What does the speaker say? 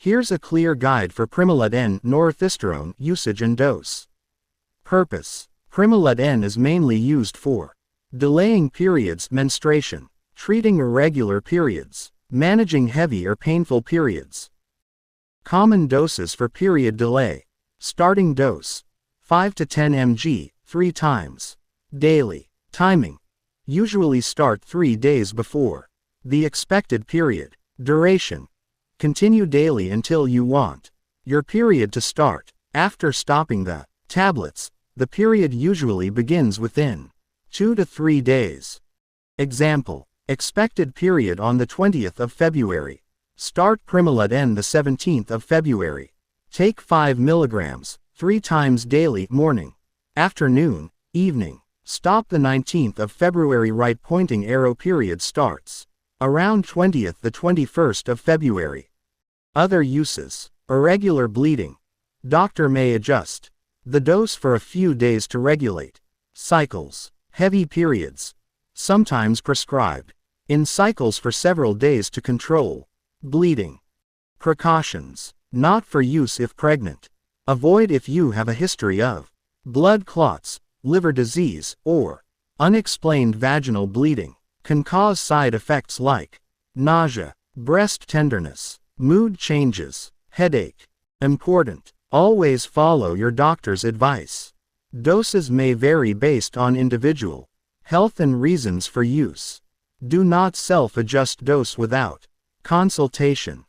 Here's a clear guide for Primolut N Norethisterone usage and dose. Purpose: Primolut N is mainly used for delaying periods, menstruation, treating irregular periods, managing heavy or painful periods. Common doses for period delay. Starting dose: 5 to 10 mg, 3 times daily. Timing: usually start 3 days before the expected period. Duration: continue daily until you want your period to start. After stopping the tablets, the period usually begins within 2 to 3 days. Example: expected period on the 20th of February. Start Primolut N the 17th of February. Take 5 mg, 3 times daily, morning, afternoon, evening. Stop the 19th of February. Right pointing arrow. Period starts around 20th the 21st of February. Other uses: irregular bleeding. Doctor may adjust the dose for a few days to regulate cycles. Heavy periods, sometimes prescribed in cycles for several days to control bleeding. Precautions: not for use if pregnant. Avoid if you have a history of blood clots, liver disease, or unexplained vaginal bleeding. Can cause side effects like nausea, breast tenderness, mood changes, headache. Important: always follow your doctor's advice. Doses may vary based on individual health and reasons for use. Do not self-adjust dose without consultation.